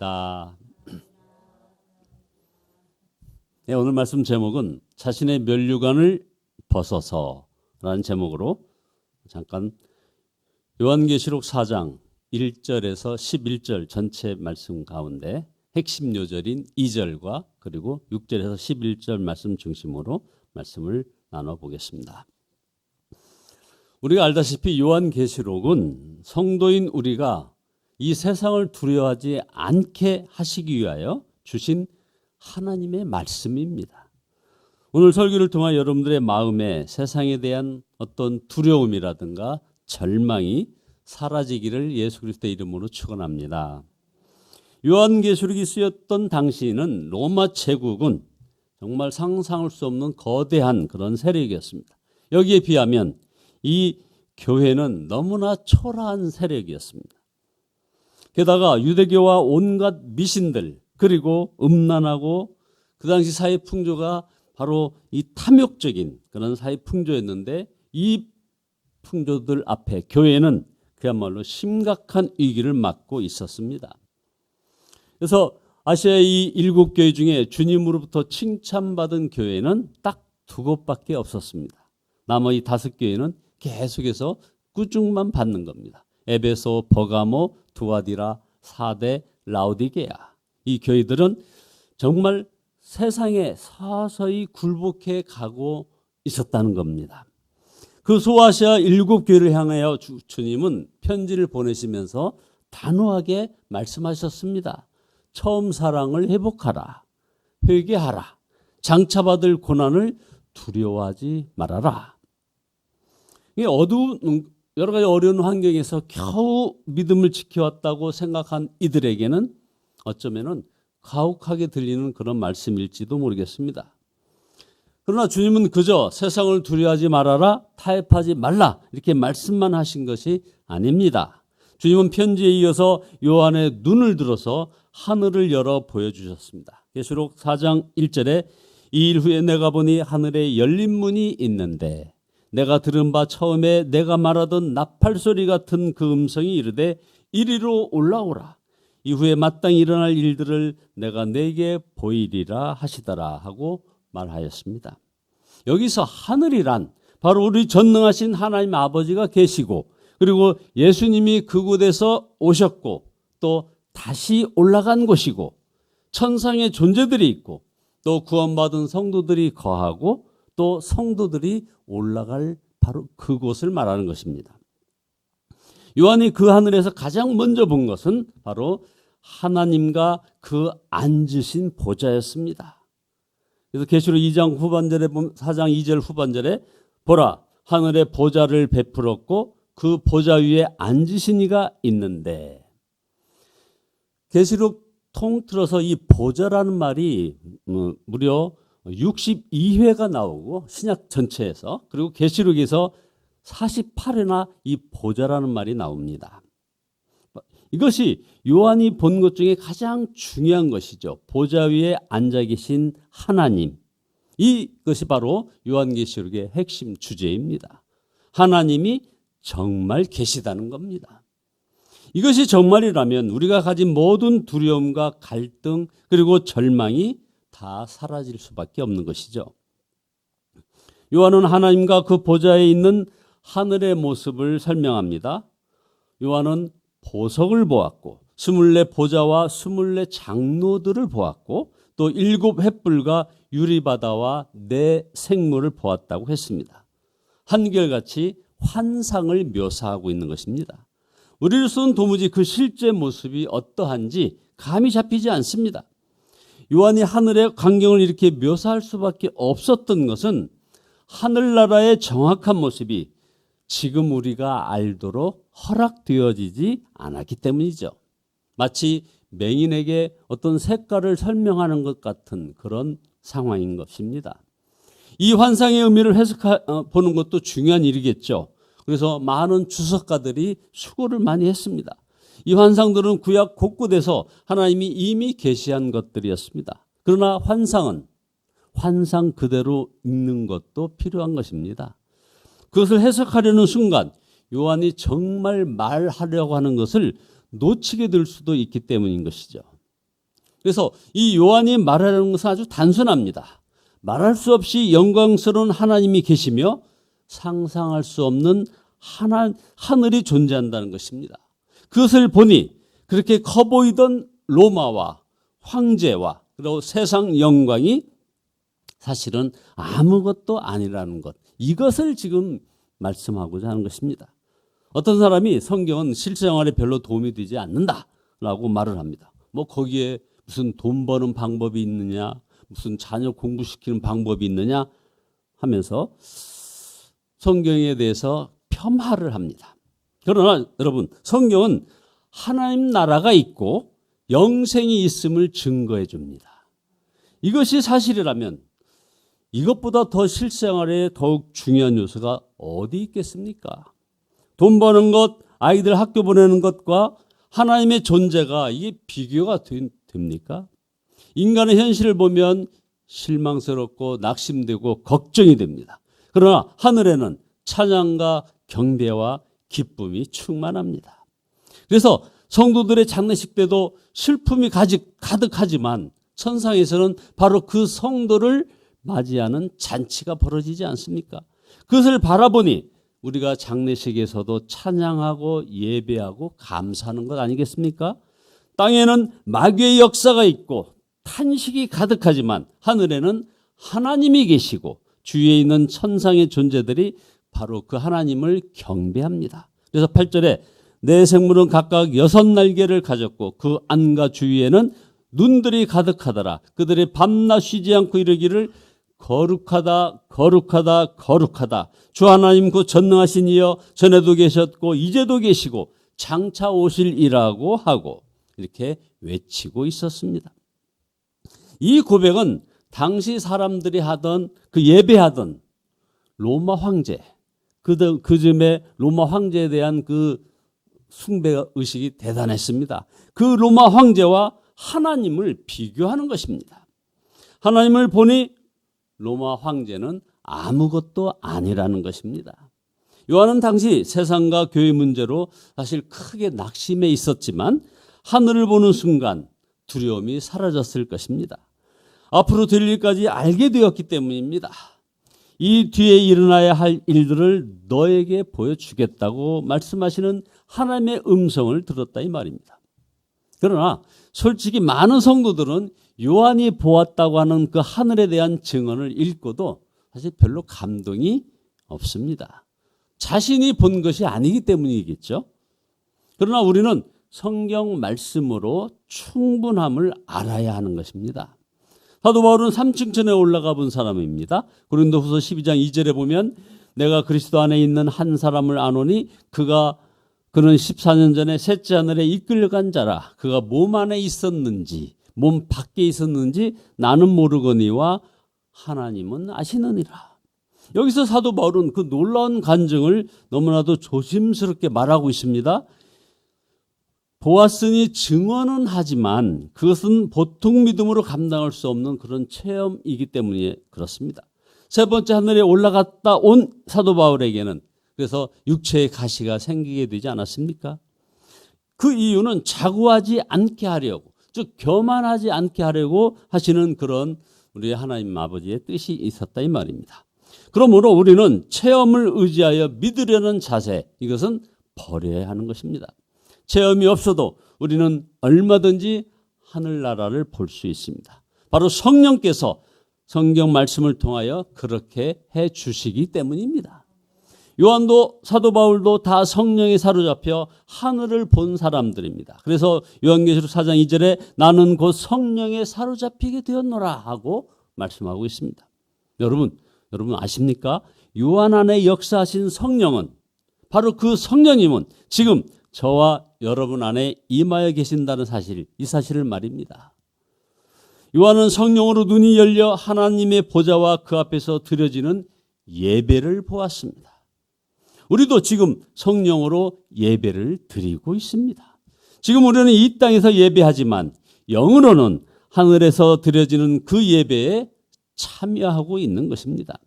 반갑습니다. 네, 오늘 말씀 제목은 자신의 면류관을 벗어서라는 제목으로 잠깐 요한계시록 4장 1절에서 11절 전체 말씀 가운데 핵심 요절인 2절과 그리고 6절에서 11절 말씀 중심으로 말씀을 나눠보겠습니다. 우리가 알다시피 요한계시록은 성도인 우리가 이 세상을 두려워하지 않게 하시기 위하여 주신 하나님의 말씀입니다. 오늘 설교를 통해 여러분들의 마음에 세상에 대한 어떤 두려움이라든가 절망이 사라지기를 예수 그리스도의 이름으로 축원합니다. 요한계시록이 쓰였던 당시에는 로마 제국은 정말 상상할 수 없는 거대한 그런 세력이었습니다. 여기에 비하면 이 교회는 너무나 초라한 세력이었습니다. 게다가 유대교와 온갖 미신들 그리고 음란하고 그 당시 사회 풍조가 바로 이 탐욕적인 그런 사회 풍조였는데 이 풍조들 앞에 교회는 그야말로 심각한 위기를 맞고 있었습니다. 그래서 아시아의 이 7교회 중에 주님으로부터 칭찬받은 교회는 딱 2곳밖에 없었습니다. 나머지 5교회는 계속해서 꾸중만 받는 겁니다. 에베소, 버가모, 두아디라, 사대, 라오디게아. 이 교회들은 정말 세상에 서서히 굴복해 가고 있었다는 겁니다. 그 소아시아 7교회를 향하여 주님은 편지를 보내시면서 단호하게 말씀하셨습니다. 처음 사랑을 회복하라. 회개하라. 장차받을 고난을 두려워하지 말아라. 이 어두운 여러 가지 어려운 환경에서 겨우 믿음을 지켜왔다고 생각한 이들에게는 어쩌면은 가혹하게 들리는 그런 말씀일지도 모르겠습니다. 그러나 주님은 그저 세상을 두려워하지 말아라, 타협하지 말라 이렇게 말씀만 하신 것이 아닙니다. 주님은 편지에 이어서 요한의 눈을 들어서 하늘을 열어 보여주셨습니다. 계시록 4장 1절에 이 일 후에 내가 보니 하늘에 열린 문이 있는데 내가 들은 바 처음에 내가 말하던 나팔소리 같은 그 음성이 이르되 이리로 올라오라. 이후에 마땅히 일어날 일들을 내가 네게 보이리라 하시더라 하고 말하였습니다. 여기서 하늘이란 바로 우리 전능하신 하나님 아버지가 계시고 그리고 예수님이 그곳에서 오셨고 또 다시 올라간 곳이고 천상의 존재들이 있고 또 구원받은 성도들이 거하고 또 성도들이 올라갈 바로 그곳을 말하는 것입니다. 요한이 그 하늘에서 가장 먼저 본 것은 바로 하나님과 그 앉으신 보좌였습니다. 그래서 계시록 2장 후반절에 보면 4장 2절 후반절에 보라 하늘에 보좌를 베풀었고 그 보좌 위에 앉으신 이가 있는데 계시록 통틀어서 이 보좌라는 말이 무려 62회가 나오고 신약 전체에서 그리고 계시록에서 48회나 이 보좌라는 말이 나옵니다. 이것이 요한이 본 것 중에 가장 중요한 것이죠. 보좌 위에 앉아 계신 하나님. 이것이 바로 요한계시록의 핵심 주제입니다. 하나님이 정말 계시다는 겁니다. 이것이 정말이라면 우리가 가진 모든 두려움과 갈등 그리고 절망이 다 사라질 수밖에 없는 것이죠. 요한은 하나님과 그 보좌에 있는 하늘의 모습을 설명합니다. 요한은 보석을 보았고 24 보좌와 24 장로들을 보았고 또 7 횃불과 유리바다와 4 생물을 보았다고 했습니다. 한결같이 환상을 묘사하고 있는 것입니다. 우리로서는 도무지 그 실제 모습이 어떠한지 감이 잡히지 않습니다. 요한이 하늘의 광경을 이렇게 묘사할 수밖에 없었던 것은 하늘나라의 정확한 모습이 지금 우리가 알도록 허락되어지지 않았기 때문이죠. 마치 맹인에게 어떤 색깔을 설명하는 것 같은 그런 상황인 것입니다. 이 환상의 의미를 보는 것도 중요한 일이겠죠. 그래서 많은 주석가들이 수고를 많이 했습니다. 이 환상들은 구약 곳곳에서 하나님이 이미 계시한 것들이었습니다. 그러나 환상은 환상 그대로 읽는 것도 필요한 것입니다. 그것을 해석하려는 순간 요한이 정말 말하려고 하는 것을 놓치게 될 수도 있기 때문인 것이죠. 그래서 이 요한이 말하는 것은 아주 단순합니다. 말할 수 없이 영광스러운 하나님이 계시며 상상할 수 없는 하늘이 존재한다는 것입니다. 그것을 보니 그렇게 커 보이던 로마와 황제와 그리고 세상 영광이 사실은 아무것도 아니라는 것, 이것을 지금 말씀하고자 하는 것입니다. 어떤 사람이 성경은 실생활에 별로 도움이 되지 않는다라고 말을 합니다. 뭐 거기에 무슨 돈 버는 방법이 있느냐, 무슨 자녀 공부시키는 방법이 있느냐 하면서 성경에 대해서 폄하를 합니다. 그러나 여러분, 성경은 하나님 나라가 있고 영생이 있음을 증거해 줍니다. 이것이 사실이라면 이것보다 더 실생활에 더욱 중요한 요소가 어디 있겠습니까? 돈 버는 것, 아이들 학교 보내는 것과 하나님의 존재가 이게 비교가 됩니까? 인간의 현실을 보면 실망스럽고 낙심되고 걱정이 됩니다. 그러나 하늘에는 찬양과 경배와 기쁨이 충만합니다. 그래서 성도들의 장례식 때도 슬픔이 가득하지만 천상에서는 바로 그 성도를 맞이하는 잔치가 벌어지지 않습니까? 그것을 바라보니 우리가 장례식에서도 찬양하고 예배하고 감사하는 것 아니겠습니까? 땅에는 마귀의 역사가 있고 탄식이 가득하지만 하늘에는 하나님이 계시고 주위에 있는 천상의 존재들이 바로 그 하나님을 경배합니다. 그래서 8절에 내 생물은 각각 6날개를 가졌고 그 안과 주위에는 눈들이 가득하더라. 그들이 밤낮 쉬지 않고 이르기를 거룩하다 거룩하다 거룩하다. 주 하나님 그 전능하신 이여 전에도 계셨고 이제도 계시고 장차 오실 이라고 하고 이렇게 외치고 있었습니다. 이 고백은 당시 사람들이 하던 그 예배하던 로마 황제, 그 즈음에 로마 황제에 대한 그 숭배 의식이 대단했습니다. 그 로마 황제와 하나님을 비교하는 것입니다. 하나님을 보니 로마 황제는 아무것도 아니라는 것입니다. 요한은 당시 세상과 교회 문제로 사실 크게 낙심해 있었지만 하늘을 보는 순간 두려움이 사라졌을 것입니다. 앞으로 될 일까지 알게 되었기 때문입니다. 이 뒤에 일어나야 할 일들을 너에게 보여주겠다고 말씀하시는 하나님의 음성을 들었다 이 말입니다. 그러나 솔직히 많은 성도들은 요한이 보았다고 하는 그 하늘에 대한 증언을 읽고도 사실 별로 감동이 없습니다. 자신이 본 것이 아니기 때문이겠죠. 그러나 우리는 성경 말씀으로 충분함을 알아야 하는 것입니다. 사도 바울은 3층천에 올라가 본 사람입니다. 고린도후서 12장 2절에 보면 내가 그리스도 안에 있는 한 사람을 아노니 그는 14년 전에 셋째 하늘에 이끌려간 자라. 그가 몸 안에 있었는지 몸 밖에 있었는지 나는 모르거니와 하나님은 아시느니라. 여기서 사도 바울은 그 놀라운 간증을 너무나도 조심스럽게 말하고 있습니다. 보았으니 증언은 하지만 그것은 보통 믿음으로 감당할 수 없는 그런 체험이기 때문에 그렇습니다. 세 번째 하늘에 올라갔다 온 사도 바울에게는 그래서 육체의 가시가 생기게 되지 않았습니까? 그 이유는 자고하지 않게 하려고, 즉 교만하지 않게 하려고 하시는 그런 우리 하나님 아버지의 뜻이 있었다 이 말입니다. 그러므로 우리는 체험을 의지하여 믿으려는 자세, 이것은 버려야 하는 것입니다. 체험이 없어도 우리는 얼마든지 하늘나라를 볼 수 있습니다. 바로 성령께서 성경 말씀을 통하여 그렇게 해 주시기 때문입니다. 요한도 사도 바울도 다 성령에 사로잡혀 하늘을 본 사람들입니다. 그래서 요한계시록 4장 2절에 나는 곧 성령에 사로잡히게 되었노라 하고 말씀하고 있습니다. 여러분 아십니까? 요한 안에 역사하신 성령은 바로 그 성령님은 지금 저와 여러분 안에 임하여 계신다는 사실, 이 사실을 말입니다. 요한은 성령으로 눈이 열려 하나님의 보좌와 그 앞에서 드려지는 예배를 보았습니다. 우리도 지금 성령으로 예배를 드리고 있습니다. 지금 우리는 이 땅에서 예배하지만 영으로는 하늘에서 드려지는 그 예배에 참여하고 있는 것입니다.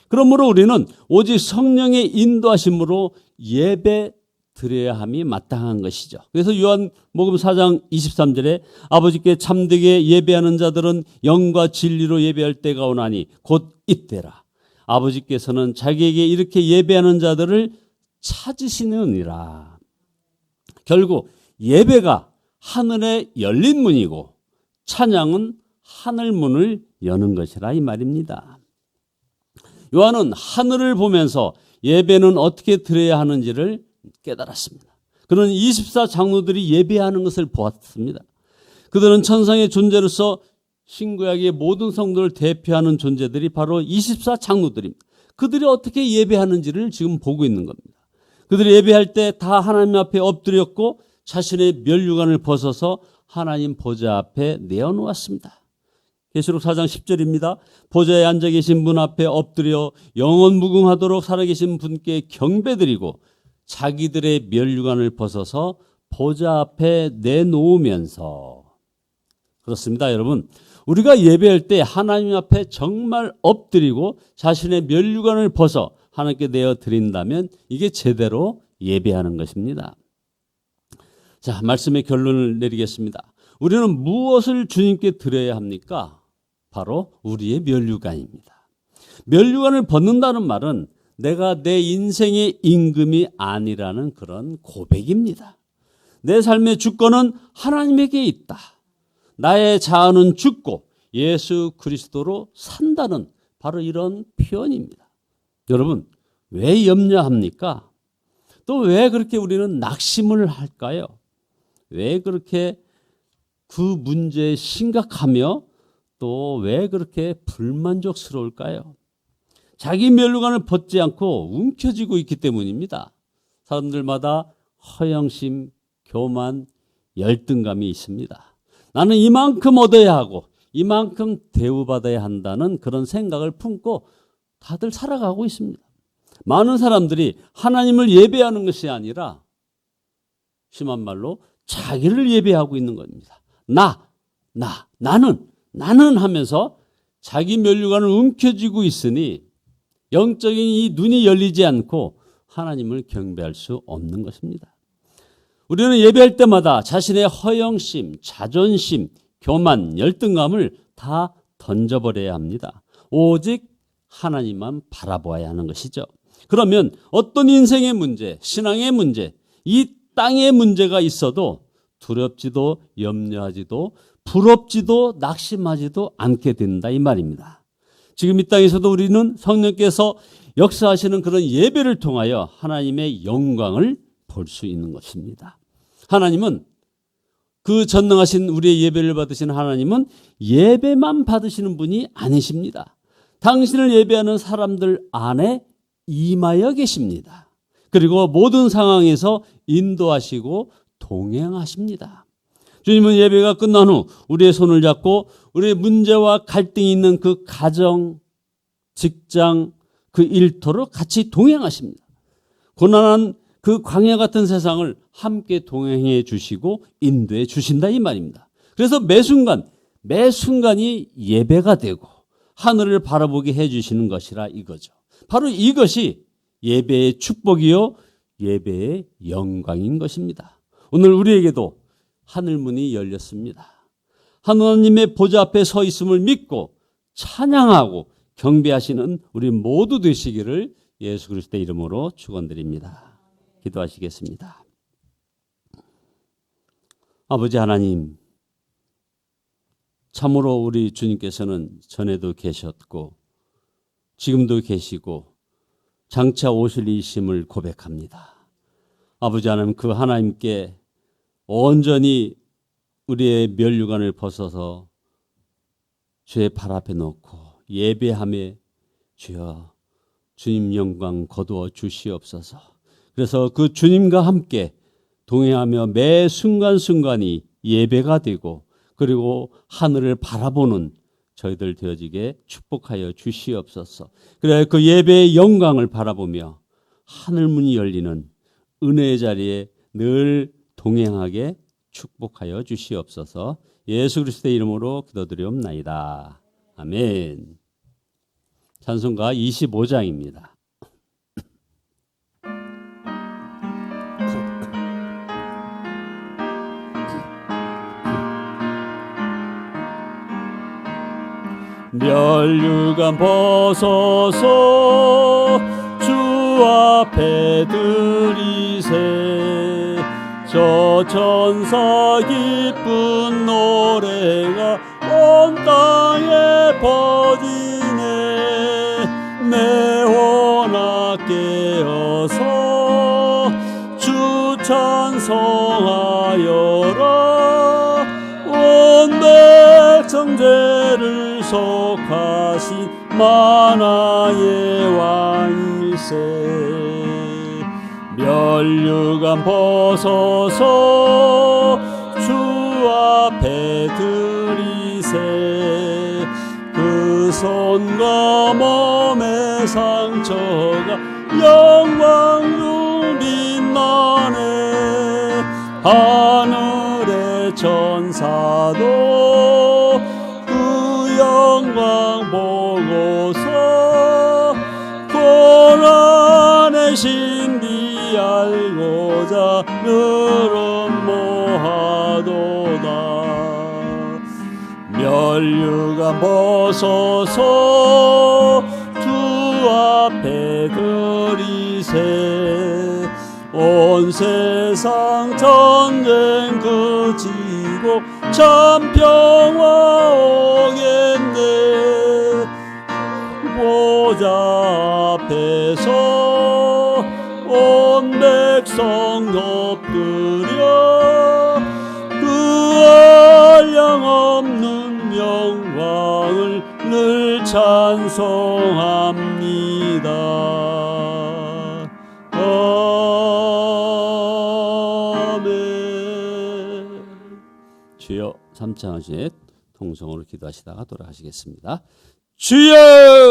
그러므로 우리는 오직 성령의 인도하심으로 예배 드려야 함이 마땅한 것이죠. 그래서 요한복음 4장 23절에 아버지께 참되게 예배하는 자들은 영과 진리로 예배할 때가 오나니 곧 이때라. 아버지께서는 자기에게 이렇게 예배하는 자들을 찾으시느니라. 결국 예배가 하늘에 열린 문이고 찬양은 하늘 문을 여는 것이라 이 말입니다. 요한은 하늘을 보면서 예배는 어떻게 드려야 하는지를 깨달았습니다. 그는 24장로들이 예배하는 것을 보았습니다. 그들은 천상의 존재로서 신구약의 모든 성도를 대표하는 존재들이 바로 24장로들입니다. 그들이 어떻게 예배하는지를 지금 보고 있는 겁니다. 그들이 예배할 때 다 하나님 앞에 엎드렸고 자신의 면류관을 벗어서 하나님 보좌 앞에 내어놓았습니다. 계시록 4장 10절입니다. 보좌에 앉아 계신 분 앞에 엎드려 영원 무궁하도록 살아계신 분께 경배드리고 자기들의 면류관을 벗어서 보좌 앞에 내놓으면서. 그렇습니다, 여러분. 우리가 예배할 때 하나님 앞에 정말 엎드리고 자신의 면류관을 벗어 하나님께 내어드린다면 이게 제대로 예배하는 것입니다. 자, 말씀의 결론을 내리겠습니다. 우리는 무엇을 주님께 드려야 합니까? 바로 우리의 면류관입니다. 면류관을 벗는다는 말은 내가 내 인생의 임금이 아니라는 그런 고백입니다. 내 삶의 주권은 하나님에게 있다. 나의 자아는 죽고 예수 그리스도로 산다는 바로 이런 표현입니다. 여러분, 왜 염려합니까? 또 왜 그렇게 우리는 낙심을 할까요? 왜 그렇게 그 문제에 심각하며 또 왜 그렇게 불만족스러울까요? 자기 면류관을 벗지 않고 움켜쥐고 있기 때문입니다. 사람들마다 허영심, 교만, 열등감이 있습니다. 나는 이만큼 얻어야 하고 이만큼 대우받아야 한다는 그런 생각을 품고 다들 살아가고 있습니다. 많은 사람들이 하나님을 예배하는 것이 아니라 심한 말로 자기를 예배하고 있는 겁니다. 나는 하면서 자기 면류관을 움켜쥐고 있으니 영적인 이 눈이 열리지 않고 하나님을 경배할 수 없는 것입니다. 우리는 예배할 때마다 자신의 허영심, 자존심, 교만, 열등감을 다 던져버려야 합니다. 오직 하나님만 바라보아야 하는 것이죠. 그러면 어떤 인생의 문제, 신앙의 문제, 이 땅의 문제가 있어도 두렵지도 염려하지도 부럽지도 낙심하지도 않게 된다 이 말입니다. 지금 이 땅에서도 우리는 성령께서 역사하시는 그런 예배를 통하여 하나님의 영광을 볼 수 있는 것입니다. 하나님은 그 전능하신 우리의 예배를 받으시는 하나님은 예배만 받으시는 분이 아니십니다. 당신을 예배하는 사람들 안에 임하여 계십니다. 그리고 모든 상황에서 인도하시고 동행하십니다. 주님은 예배가 끝난 후 우리의 손을 잡고 우리의 문제와 갈등이 있는 그 가정, 직장, 그 일터로 같이 동행하십니다. 고난한 그 광야 같은 세상을 함께 동행해 주시고 인도해 주신다 이 말입니다. 그래서 매순간이 예배가 되고 하늘을 바라보게 해 주시는 것이라 이거죠. 바로 이것이 예배의 축복이요 예배의 영광인 것입니다. 오늘 우리에게도 하늘문이 열렸습니다. 하나님의 보좌 앞에 서 있음을 믿고 찬양하고 경배하시는 우리 모두 되시기를 예수 그리스도의 이름으로 축원드립니다. 기도하시겠습니다. 아버지 하나님, 참으로 우리 주님께서는 전에도 계셨고 지금도 계시고 장차 오실 이심을 고백합니다. 아버지 하나님, 그 하나님께 온전히 우리의 면류관을 벗어서 주의 발 앞에 놓고 예배함에 주여 주님 영광 거두어 주시옵소서. 그래서 그 주님과 함께 동행하며 매 순간순간이 예배가 되고 그리고 하늘을 바라보는 저희들 되어지게 축복하여 주시옵소서. 그래 그 예배의 영광을 바라보며 하늘문이 열리는 은혜의 자리에 늘 동행하게 축복하여 주시옵소서. 예수 그리스도의 이름으로 기도드리옵나이다. 아멘. 찬송가 25장입니다. 멸류관 벗어서 주 앞에 드리세. 저 천사 기쁜 노래가 온 땅에 퍼지네. 내 혼아 깨어서 주 찬송하여라. 온 백성 죄를 속하신 만화의 왕일세. 멸류관 벗어서 주 앞에 드리세. 그 손과 몸의 상처가 영광 중 빛나네. 하늘의 천사도 그 영광 보고서 고난의 신비 알고자 늘 음모하도다. 멸류관 벗어서 주 앞에 드리세. 온 세상 전쟁 그치고 참 평화 오겠네. 보좌 앞에서 온 백성 엎드려 그 한량없는 영광을 늘 찬송합니다. 아멘. 주여, 3차 하신 통성으로 기도하시다가 돌아가시겠습니다. 주여!